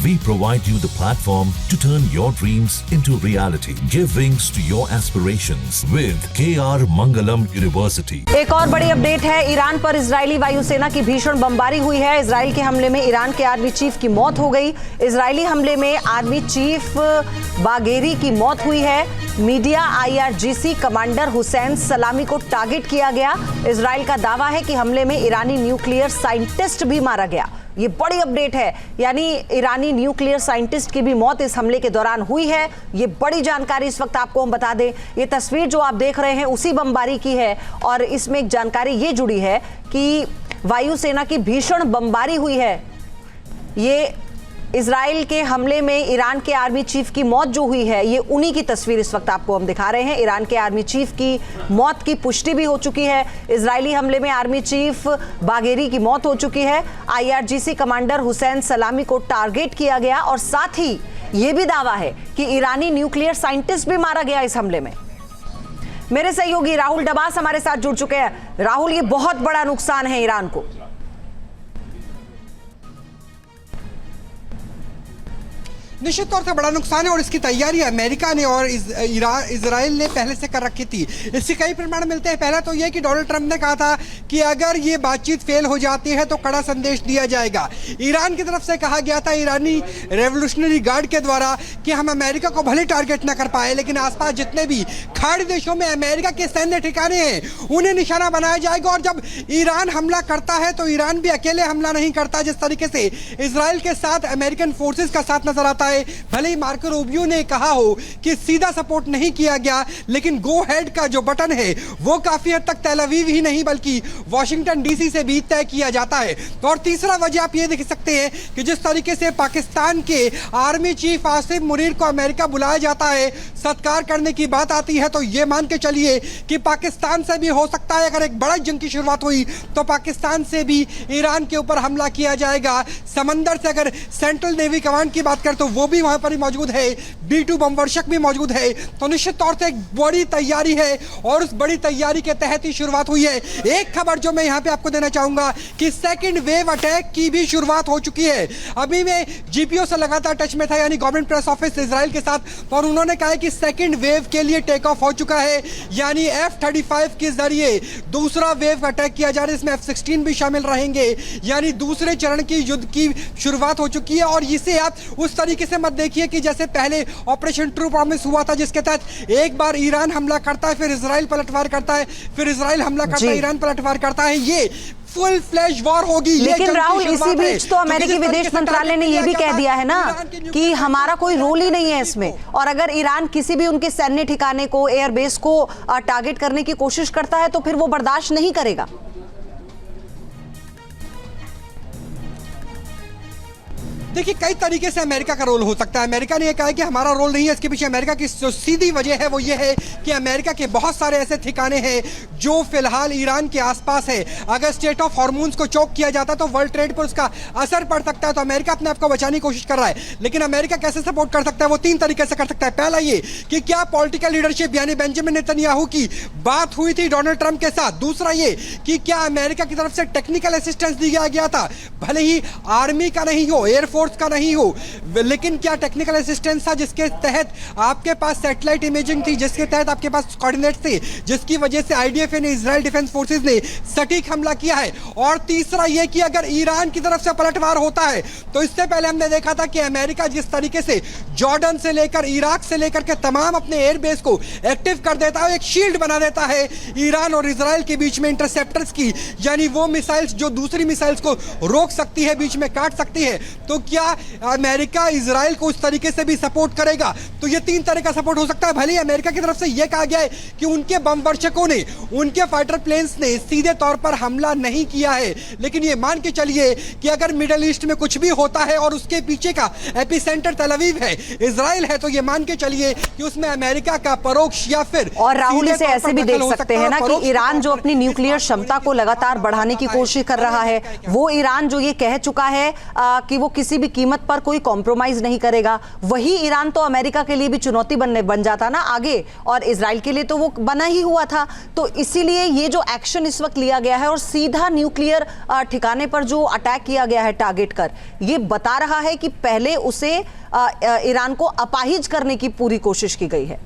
We provide you the platform to turn your dreams into reality. Give wings to your aspirations with KR Mangalam University. एक और बड़ी update है, Iran पर Israeli वायुसेना की भीषण बमबारी हुई है। इजराइल के हमले में ईरान के आर्मी चीफ की मौत हो गई। इजरायली हमले में आर्मी चीफ बागेरी की मौत हुई है। मीडिया IRGC कमांडर हुसैन सलामी को टारगेट किया गया। इजराइल का दावा है कि हमले में ईरानी न्यूक्लियर साइंटिस्ट भी मारा गया। ये बड़ी अपडेट है, यानी ईरानी न्यूक्लियर साइंटिस्ट की भी मौत इस हमले के दौरान हुई है। ये बड़ी जानकारी इस वक्त आपको हम बता दें। ये तस्वीर जो आप देख रहे हैं उसी बमबारी की है और इसमें एक जानकारी ये जुड़ी है कि वायुसेना की भीषण बमबारी हुई है। ये इजराइल के हमले में ईरान के आर्मी चीफ की मौत जो हुई है, ये उन्हीं की तस्वीर इस वक्त आपको हम दिखा रहे हैं। ईरान के आर्मी चीफ की मौत की पुष्टि भी हो चुकी है। इजरायली हमले में आर्मी चीफ बागेरी की मौत हो चुकी है। IRGC कमांडर हुसैन सलामी को टारगेट किया गया और साथ ही ये भी दावा है कि ईरानी न्यूक्लियर साइंटिस्ट भी मारा गया इस हमले में। मेरे सहयोगी राहुल डबास हमारे साथ जुड़ चुके हैं। राहुल, ये बहुत बड़ा नुकसान है ईरान को। निश्चित तौर से बड़ा नुकसान है और इसकी तैयारी अमेरिका ने और इजराइल ने पहले से कर रखी थी। इसके कई प्रमाण मिलते हैं। पहला तो यह कि डोनाल्ड ट्रंप ने कहा था कि अगर ये बातचीत फेल हो जाती है तो कड़ा संदेश दिया जाएगा। ईरान की तरफ से कहा गया था, ईरानी रेवोल्यूशनरी गार्ड के द्वारा, कि हम अमेरिका को भले टारगेट न कर पाए लेकिन आसपास जितने भी खाड़ी देशों में अमेरिका के सैन्य ठिकाने हैं उन्हें निशाना बनाया जाएगा। और जब ईरान हमला करता है तो ईरान भी अकेले हमला नहीं करता। जिस तरीके से इजराइल के साथ अमेरिकन फोर्सेस का साथ नजर आता है, भले ही मार्को रूबियो ने कहा हो कि सीधा सपोर्ट नहीं किया गया, लेकिन गो हेड का जो बटन है वो काफी हद तक तेल अवीव ही नहीं बल्कि वॉशिंगटन DC से भी तय किया जाता है। तो और तीसरा वजह आप ये देख सकते हैं कि जिस तरीके से पाकिस्तान के आर्मी चीफ आसिफ मुनीर को अमेरिका बुलाया जाता है, सत्कार करने की बात आती है, तो ये मान के चलिए कि पाकिस्तान से भी हो सकता है, अगर एक बड़ा जंग की शुरुआत हुई तो पाकिस्तान से भी ईरान के ऊपर हमला किया जाएगा। समंदर से अगर सेंट्रल नेवी कमांड की बात करें तो वो भी वहां पर ही मौजूद है, B-2 बमवर्षक भी मौजूद है। तो निश्चित तौर से एक बड़ी तैयारी है और उस बड़ी तैयारी के तहत ही शुरुआत हुई है। एक खबर जो मैं यहां पे आपको देना चाहूंगा कि सेकंड वेव अटैक की भी शुरुआत हो चुकी है। अभी मैं GPO से लगातार टच में था, यानी गवर्नमेंट प्रेस ऑफिस इजराइल के साथ, और उन्होंने कहा कि सेकंड वेव के लिए टेक ऑफ हो चुका है, यानी F-35 के जरिए दूसरा वेव अटैक किया जा रहा है। इसमें F-16 भी शामिल रहेंगे, यानी दूसरे चरण की युद्ध की शुरुआत हो चुकी है। और इसे आप उस तरीके से मत देखिए कि जैसे पहले ऑपरेशन ट्रू प्रॉमिस हुआ था, जिसके तहत एक बार ईरान हमला करता है, फिर इजराइल पलटवार करता है, फिर इजराइल हमला करता है, ईरान पलटवार करता है। ये फुल फ्लैश वॉर होगी। लेकिन राहुल, इसी बीच तो अमेरिकी विदेश मंत्रालय ने यह भी कह दिया है ना कि हमारा कोई रोल ही नहीं है इसमें, और अगर ईरान किसी भी उनके सैन्य ठिकाने को, एयरबेस को टारगेट करने की कोशिश करता है तो फिर वो बर्दाश्त नहीं करेगा। देखिए, कई तरीके से अमेरिका का रोल हो सकता है। अमेरिका ने यह कहा है कि हमारा रोल नहीं है। इसके पीछे अमेरिका की जो सीधी वजह है वो ये है कि अमेरिका के बहुत सारे ऐसे ठिकाने हैं जो फिलहाल ईरान के आसपास है। अगर स्टेट ऑफ हॉर्मून्स को चौक किया जाता तो वर्ल्ड ट्रेड पर उसका असर पड़ सकता है। तो अमेरिका अपने आप को बचाने की कोशिश कर रहा है, लेकिन अमेरिका कैसे सपोर्ट कर सकता है? वो तीन तरीके से कर सकता है। पहला ये कि क्या पॉलिटिकल लीडरशिप यानी बेंजामिन नेतन्याहू की बात हुई थी डोनाल्ड ट्रंप के साथ। दूसरा ये कि क्या अमेरिका की तरफ से टेक्निकल असिस्टेंस दिया गया था, भले ही आर्मी का नहीं हो, एयरफोर्स का नहीं हो, लेकिन क्या टेक्निकल असिस्टेंस था जिसके तहत आपके पास सैटेलाइट इमेजिंग थी, जिसके तहत आपके पास कोऑर्डिनेट्स थे, जिसकी वजह से IDF ने, इजराइल डिफेंस फोर्सेस ने सटीक हमला किया है। और तीसरा यह कि अगर ईरान की तरफ से पलटवार होता है तो इससे पहले हमने देखा था कि अमेरिका जिस तरीके से जॉर्डन से लेकर इराक से लेकर के तमाम अपने एयरबेस को एक्टिव कर देता है, एक शील्ड बना देता है ईरान और इजराइल के बीच में इंटरसेप्टर्स की, यानी वो मिसाइल्स जो दूसरी मिसाइल्स को रोक सकती है, बीच में काट सकती है। तो क्या अमेरिका इजराइल को उस तरीके से भी सपोर्ट करेगा? तो ये तीन तरह का सपोर्ट हो सकता है। भले ही अमेरिका की तरफ से यह कहा गया है कि उनके बम वर्षकों ने, उनके फाइटर प्लेन्स ने सीधे तौर पर हमला नहीं किया है, लेकिन ये मान के चलिए कि अगर मिडिल ईस्ट में कुछ भी होता है और उसके पीछे का एपिसेंटर तेल अवीव है, इजराइल है, तो ये मान के चलिए कि उसमें अमेरिका का परोक्ष या फिर, और राहुल इसे ऐसे भी देख सकते हैं ना कि ईरान जो अपनी न्यूक्लियर क्षमता को लगातार बढ़ाने की कोशिश कर रहा है, वो ईरान जो ये कह चुका है कि वो किसी भी भी कीमत पर कोई कॉम्प्रोमाइज नहीं करेगा। वही ईरान तो अमेरिका के लिए भी चुनौती बन जाता ना आगे, और इजराइल के लिए तो वो बना ही हुआ था। तो इसीलिए ये जो एक्शन इस वक्त लिया गया है और सीधा न्यूक्लियर ठिकाने पर जो अटैक किया गया है टारगेट कर, ये बता रहा है कि पहले उसे ईरान को अपाहिज करने की पूरी कोशिश की गई है।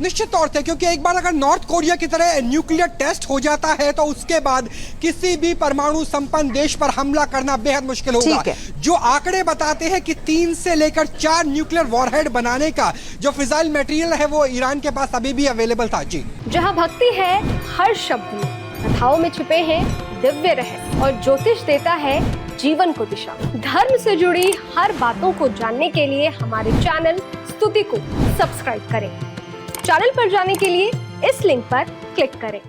निश्चित तौर से, क्योंकि एक बार अगर नॉर्थ कोरिया की तरह न्यूक्लियर टेस्ट हो जाता है तो उसके बाद किसी भी परमाणु संपन्न देश पर हमला करना बेहद मुश्किल होगा। जो आंकड़े बताते हैं कि 3 से लेकर 4 न्यूक्लियर वॉरहेड बनाने का जो फिजाइल मटेरियल है वो ईरान के पास अभी भी अवेलेबल था। जी, जहां भक्ति है हर शब्द में, कथाओं में छुपे हैं दिव्य रहस्य और ज्योतिष देता है जीवन को दिशा। धर्म से जुड़ी हर बातों को जानने के लिए हमारे चैनल स्तुति को सब्सक्राइब करें। चैनल पर जाने के लिए इस लिंक पर क्लिक करें।